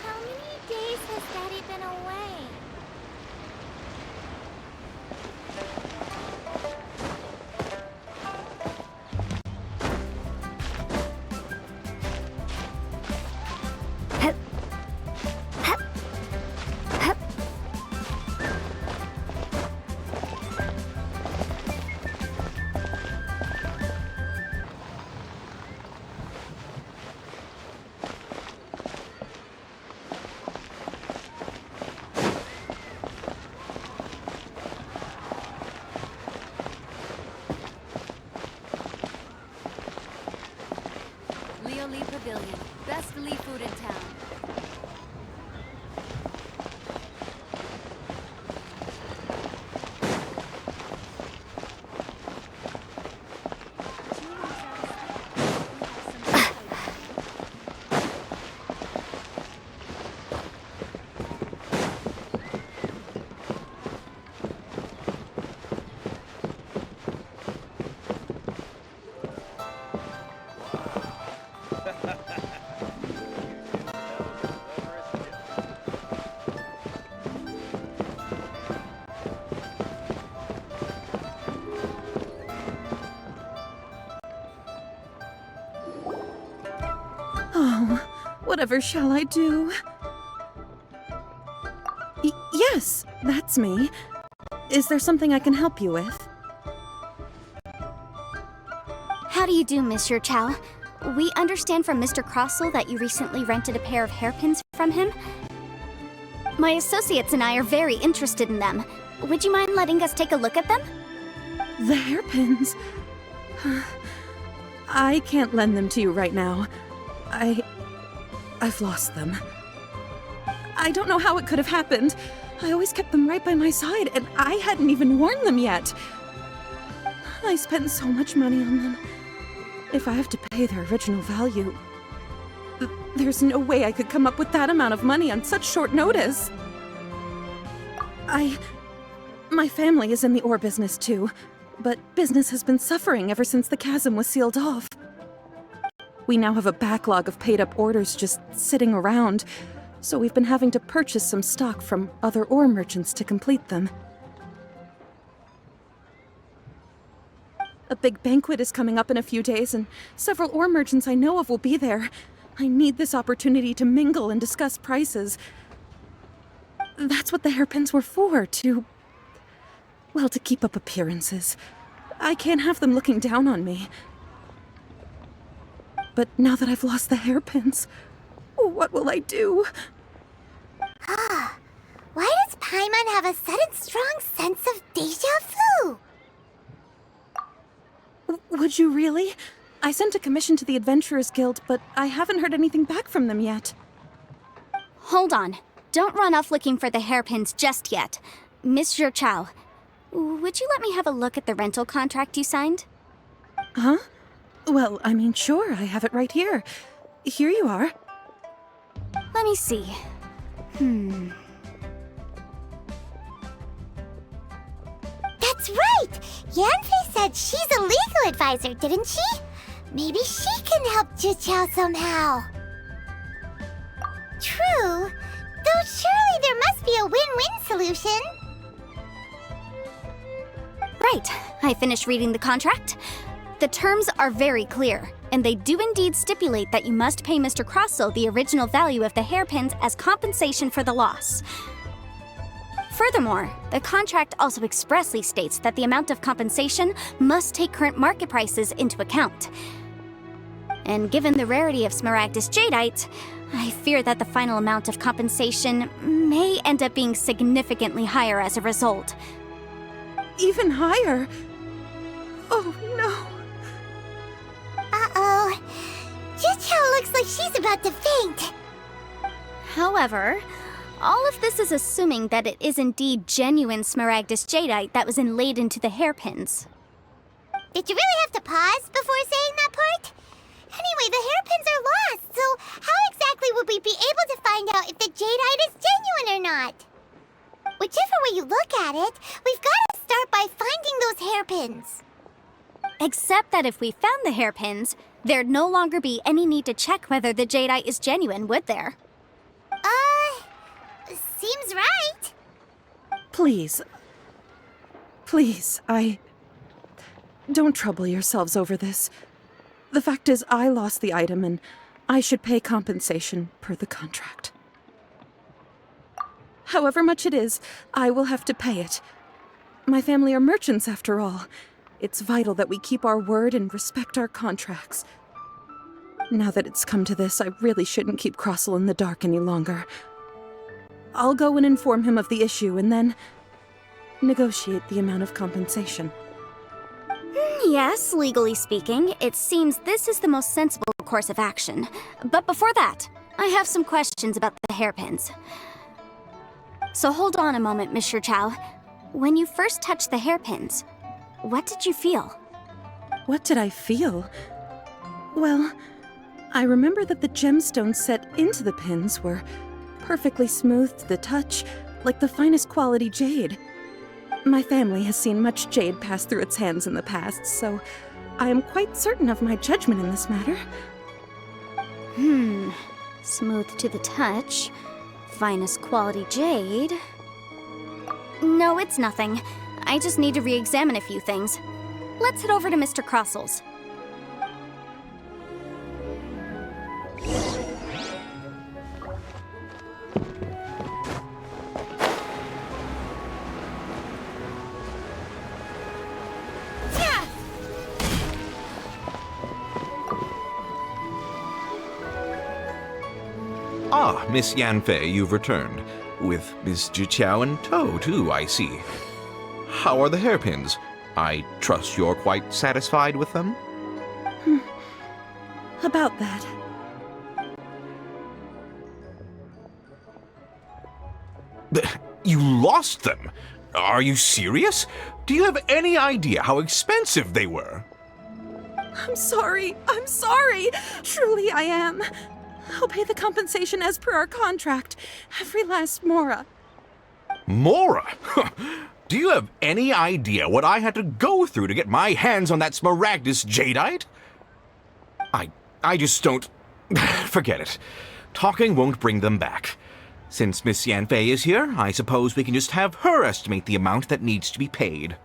How many days has Daddy been away? best Lee food in town. Oh, whatever shall I do? Yes, that's me. Is there something I can help you with? How do you do, Monsieur Chow? We understand from Mr. Crossell that you recently rented a pair of hairpins from him. My associates and I are very interested in them. Would you mind letting us take a look at them? The hairpins? I can't lend them to you right now. I've lost them. I don't know how it could have happened. I always kept them right by my side, and I hadn't even worn them yet. I spent so much money on them. If I have to pay their original value, there's no way I could come up with that amount of money on such short notice. My family is in the ore business too, but business has been suffering ever since the chasm was sealed off. We now have a backlog of paid-up orders just sitting around, so we've been having to purchase some stock from other ore merchants to complete them. A big banquet is coming up in a few days, and several ore merchants I know of will be there. I need this opportunity to mingle and discuss prices. That's what the hairpins were for, to keep up appearances. I can't have them looking down on me. But now that I've lost the hairpins, what will I do? Why does Paimon have a sudden strong sense of déjà vu? Would you really? I sent a commission to the Adventurers Guild, but I haven't heard anything back from them yet. Hold on. Don't run off looking for the hairpins just yet. Monsieur Chow, would you let me have a look at the rental contract you signed? Huh? Well, I mean, sure, I have it right here. Here you are. Let me see. That's right! Yanfei said she's a legal advisor, didn't she? Maybe she can help Juqiao somehow. True, though surely there must be a win-win solution. Right. I finished reading the contract. The terms are very clear, and they do indeed stipulate that you must pay Mr. Crossell the original value of the hairpins as compensation for the loss. Furthermore, the contract also expressly states that the amount of compensation must take current market prices into account. And given the rarity of Smaragdus Jadeite, I fear that the final amount of compensation may end up being significantly higher as a result. Even higher? Oh, no. Uh-oh. Juqiao looks like she's about to faint. However, all of this is assuming that it is indeed genuine Smaragdus Jadeite that was inlaid into the hairpins. Did you really have to pause before saying that part? Anyway, the hairpins are lost, so how exactly would we be able to find out if the Jadeite is genuine or not? Whichever way you look at it, we've got to start by finding those hairpins. Except that if we found the hairpins, there'd no longer be any need to check whether the Jadeite is genuine, would there? Seems right. Please, don't trouble yourselves over this. The fact is, I lost the item, and I should pay compensation per the contract. However much it is, I will have to pay it. My family are merchants, after all. It's vital that we keep our word and respect our contracts. Now that it's come to this, I really shouldn't keep Crossell in the dark any longer. I'll go and inform him of the issue, and then negotiate the amount of compensation. Yes, legally speaking, it seems this is the most sensible course of action. But before that, I have some questions about the hairpins. So hold on a moment, Mr. Chow. When you first touched the hairpins, what did you feel? What did I feel? Well, I remember that the gemstones set into the pins were perfectly smooth to the touch, like the finest quality jade. My family has seen much jade pass through its hands in the past, so I am quite certain of my judgment in this matter. Smooth to the touch. Finest quality jade. No, it's nothing. I just need to re-examine a few things. Let's head over to Mr. Crossel's. Ah, Miss Yanfei, you've returned. With Miss Jiqiao in tow, too, I see. How are the hairpins? I trust you're quite satisfied with them? About that. You lost them? Are you serious? Do you have any idea how expensive they were? I'm sorry. Truly I am. I'll pay the compensation as per our contract. Every last mora. Mora? Do you have any idea what I had to go through to get my hands on that Smaragdus jadeite? I just don't... Forget it. Talking won't bring them back. Since Miss Yanfei is here, I suppose we can just have her estimate the amount that needs to be paid.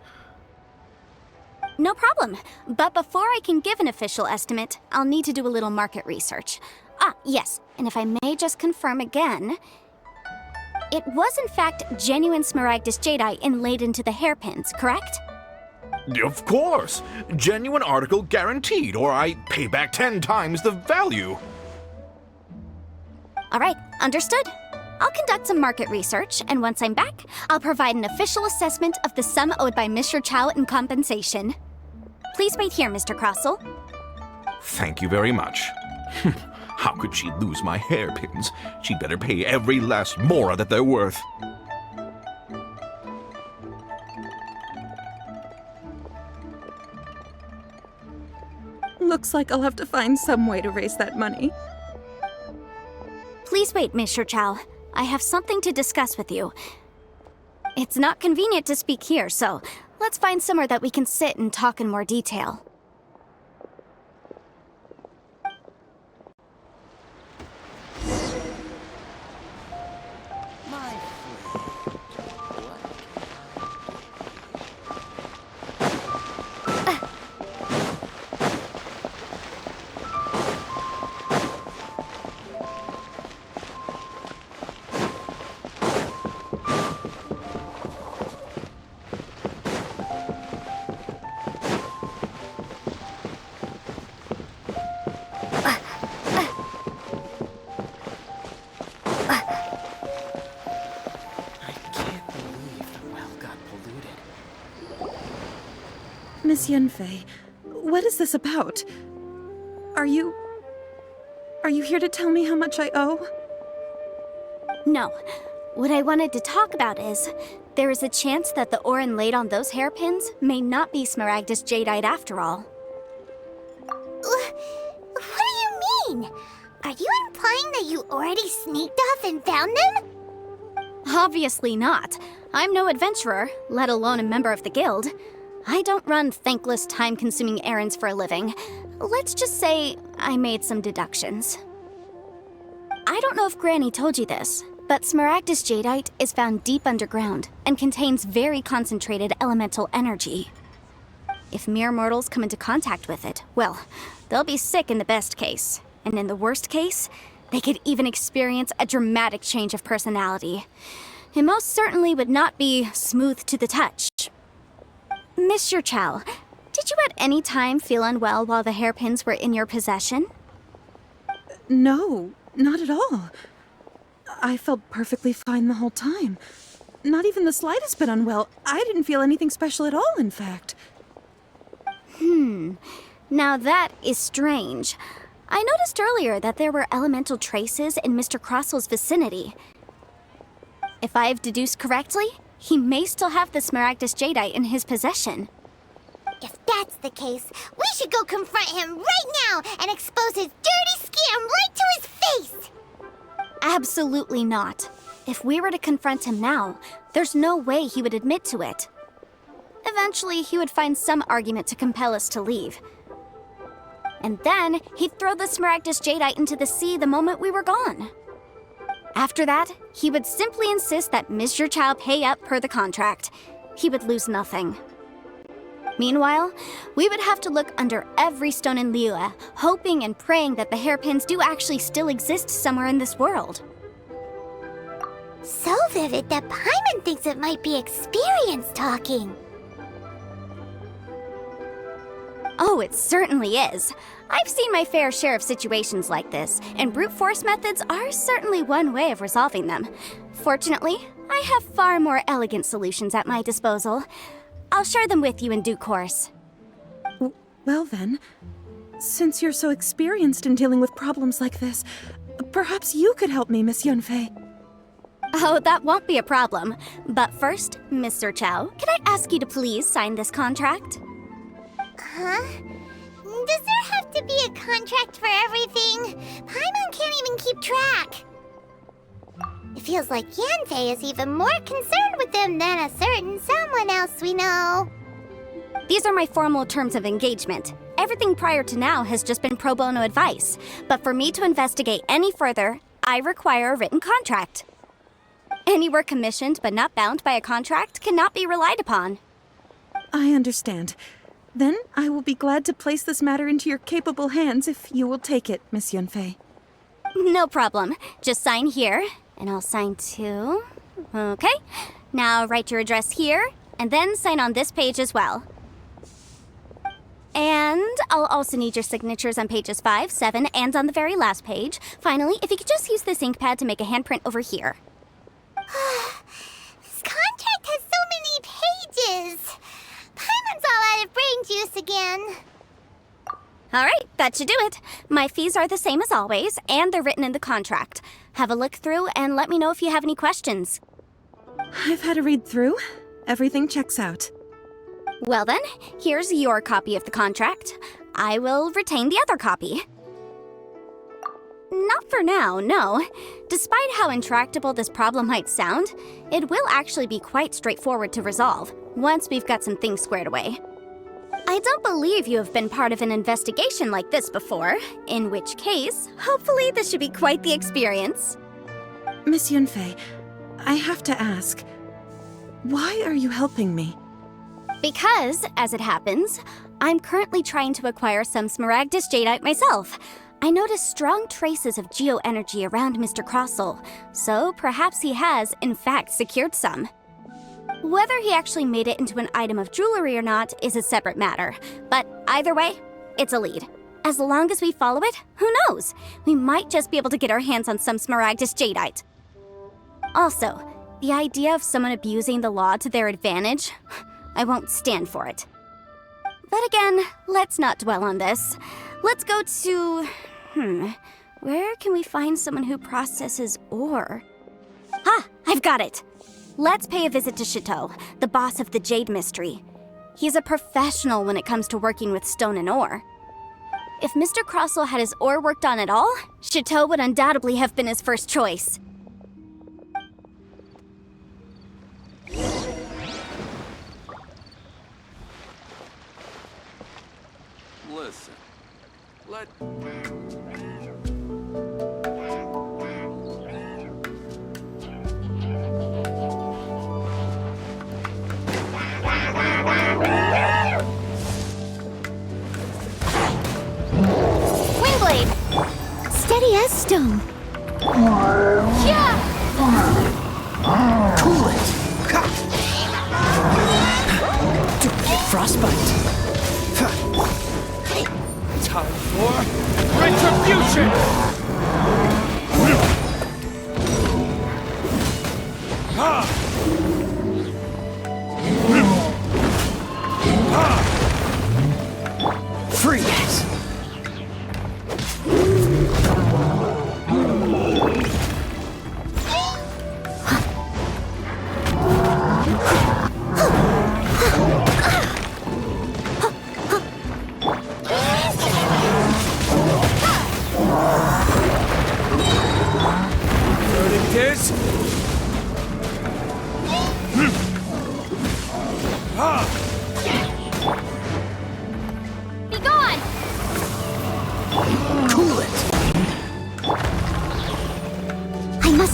No problem. But before I can give an official estimate, I'll need to do a little market research. Ah, yes, and if I may just confirm again, it was in fact genuine Smaragdus jadeite inlaid into the hairpins, correct? Of course! Genuine article guaranteed, or I pay back 10 times the value. All right, understood. I'll conduct some market research, and once I'm back, I'll provide an official assessment of the sum owed by Mr. Chow in compensation. Please wait here, Mr. Crossell. Thank you very much. How could she lose my hairpins? She'd better pay every last mora that they're worth. Looks like I'll have to find some way to raise that money. Please wait, Mr. Chow. I have something to discuss with you. It's not convenient to speak here, so let's find somewhere that we can sit and talk in more detail. Miss Yanfei, what is this about? Are you here to tell me how much I owe? No. What I wanted to talk about is, there is a chance that the ore inlaid on those hairpins may not be Smaragdus jadeite after all. What do you mean? Are you implying that you already sneaked off and found them? Obviously not. I'm no adventurer, let alone a member of the guild. I don't run thankless, time-consuming errands for a living. Let's just say I made some deductions. I don't know if Granny told you this, but Smaragdus jadeite is found deep underground and contains very concentrated elemental energy. If mere mortals come into contact with it, well, they'll be sick in the best case. And in the worst case, they could even experience a dramatic change of personality. It most certainly would not be smooth to the touch. Mr. Chow, did you at any time feel unwell while the hairpins were in your possession? No, not at all. I felt perfectly fine the whole time. Not even the slightest bit unwell. I didn't feel anything special at all, in fact. Now that is strange. I noticed earlier that there were elemental traces in Mr. Crossel's vicinity. If I've deduced correctly, he may still have the Smaragdus Jadeite in his possession. If that's the case, we should go confront him right now and expose his dirty scam right to his face! Absolutely not. If we were to confront him now, there's no way he would admit to it. Eventually, he would find some argument to compel us to leave. And then, he'd throw the Smaragdus Jadeite into the sea the moment we were gone. After that, he would simply insist that Mr. Chow pay up per the contract. He would lose nothing. Meanwhile, we would have to look under every stone in Liyue, hoping and praying that the hairpins do actually still exist somewhere in this world. So vivid that Paimon thinks it might be experience talking. Oh, it certainly is. I've seen my fair share of situations like this, and brute force methods are certainly one way of resolving them. Fortunately, I have far more elegant solutions at my disposal. I'll share them with you in due course. Well then, since you're so experienced in dealing with problems like this, perhaps you could help me, Miss Yunfei. Oh, that won't be a problem. But first, Mr. Chow, can I ask you to please sign this contract? Huh? Does there have to be a contract for everything? Paimon can't even keep track. It feels like Yanfei is even more concerned with them than a certain someone else we know. These are my formal terms of engagement. Everything prior to now has just been pro bono advice. But for me to investigate any further, I require a written contract. Any work commissioned but not bound by a contract cannot be relied upon. I understand. Then I will be glad to place this matter into your capable hands if you will take it, Miss Yunfei. No problem. Just sign here, and I'll sign too. Okay. Now write your address here, and then sign on this page as well. And I'll also need your signatures on pages 5, 7, and on the very last page. Finally, if you could just use this ink pad to make a handprint over here. This contract has so many pages. Paimon's all out of brain juice again. Alright, that should do it. My fees are the same as always, and they're written in the contract. Have a look through and let me know if you have any questions. I've had a read through. Everything checks out. Well then, here's your copy of the contract. I will retain the other copy. Not for now, no. Despite how intractable this problem might sound, it will actually be quite straightforward to resolve, once we've got some things squared away. I don't believe you have been part of an investigation like this before, in which case, hopefully this should be quite the experience. Miss Yunfei, I have to ask, why are you helping me? Because, as it happens, I'm currently trying to acquire some Smaragdus Jadeite myself. I noticed strong traces of geo-energy around Mr. Crossel, so perhaps he has, in fact, secured some. Whether he actually made it into an item of jewelry or not is a separate matter, but either way, it's a lead. As long as we follow it, who knows? We might just be able to get our hands on some Smaragdus Jadeite. Also, the idea of someone abusing the law to their advantage, I won't stand for it. But again, let's not dwell on this. Let's go to... where can we find someone who processes ore? I've got it! Let's pay a visit to Chateau, the boss of the Jade Mystery. He's a professional when it comes to working with stone and ore. If Mr. Crossel had his ore worked on at all, Chateau would undoubtedly have been his first choice. Listen, let... Wingblade! Steady as stone. Yeah! Cool it! Frostbite! Time for retribution! Freeze!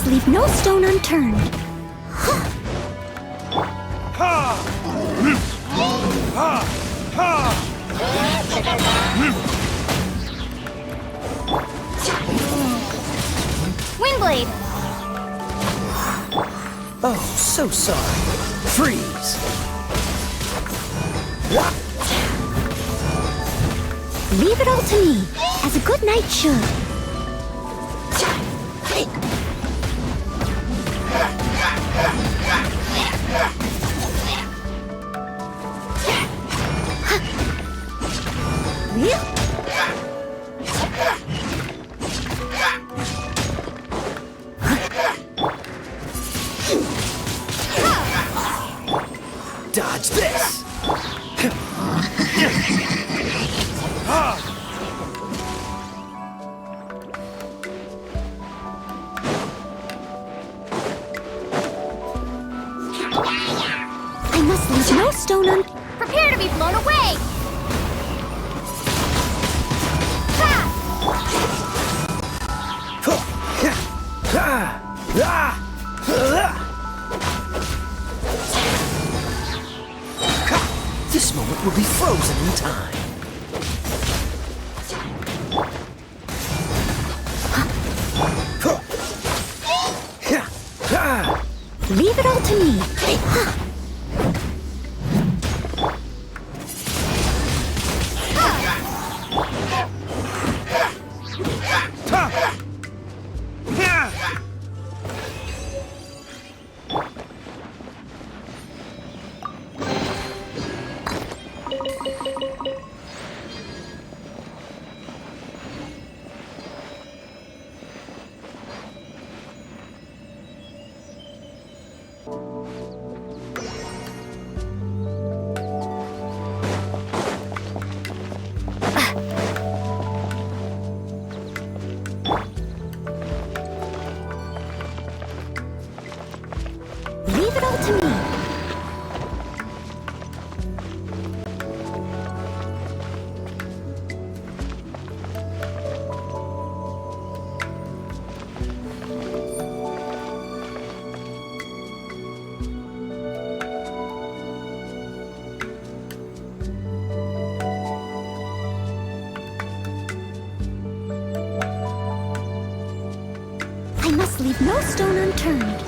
must leave no stone unturned. Windblade! Oh, so sorry. Freeze! Leave it all to me, as a good knight should. Dodge this! I must leave no stone unturned. Prepare to be blown away! This moment will be frozen in time. Leave it all to me. Leave it all to me. I must leave no stone unturned.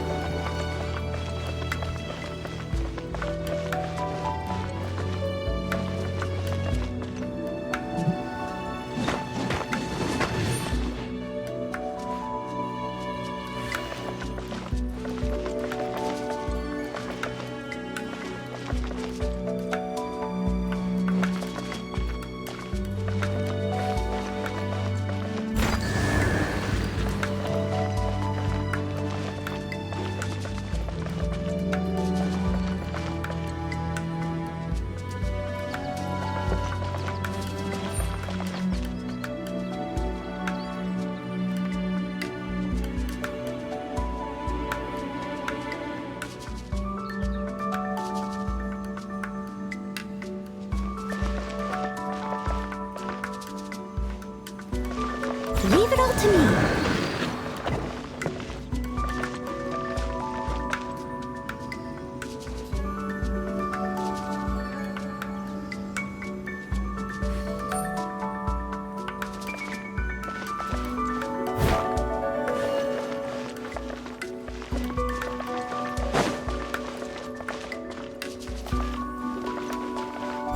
Leave it all to me.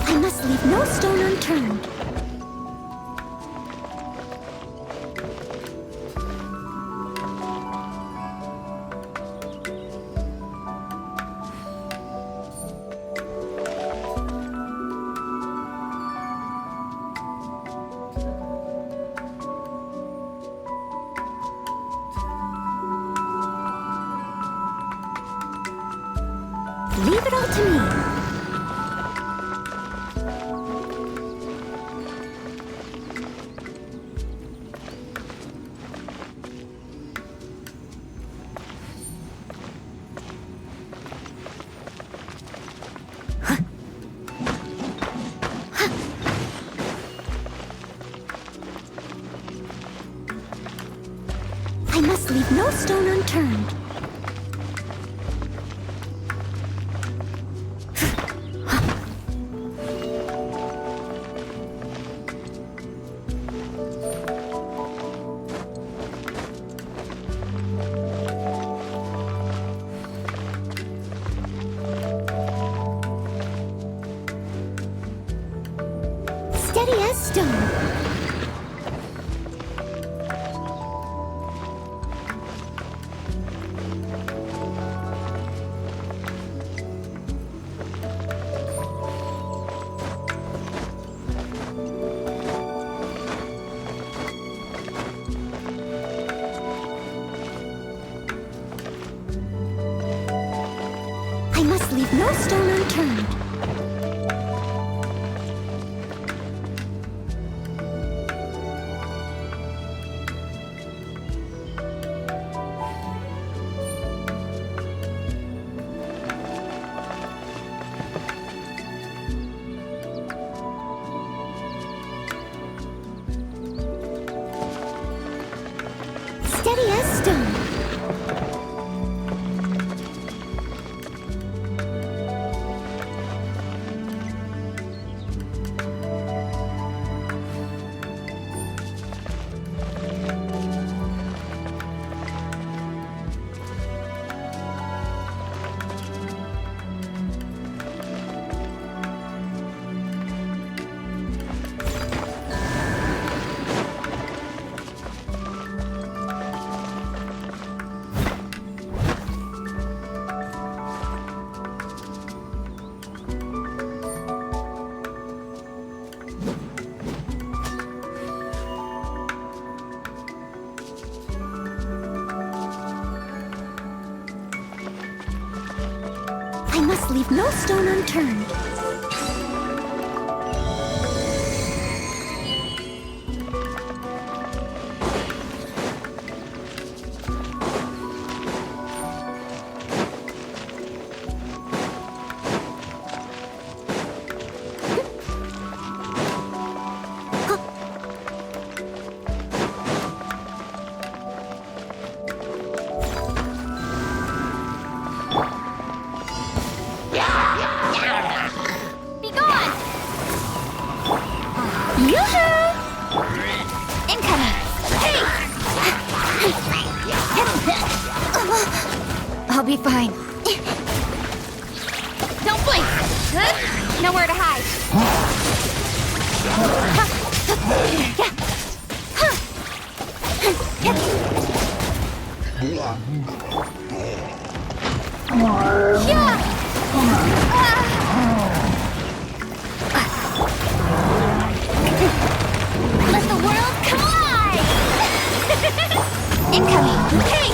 I must leave no stone unturned. Leave it all to me. I must must leave no stone unturned. Steady as stone. I must leave no stone unturned. Steady as stone. I must leave no stone unturned. Be gone! Yoo-hoo! Incoming! Hey! I'll be fine. Don't blink! Nowhere to hide. Let the world come alive! Incoming! Hey!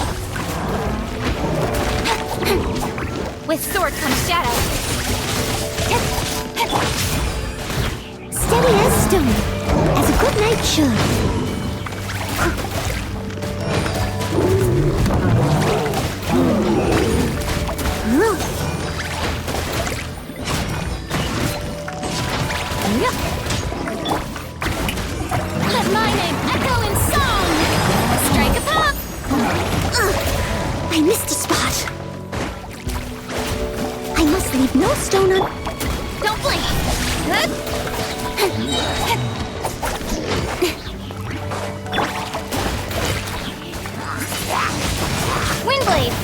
With sword comes shadow. Steady as stone, as a good knight should. Let my name echo in song! Strike a pop! I missed a spot. I must leave no stone un... Don't blink! Windblade!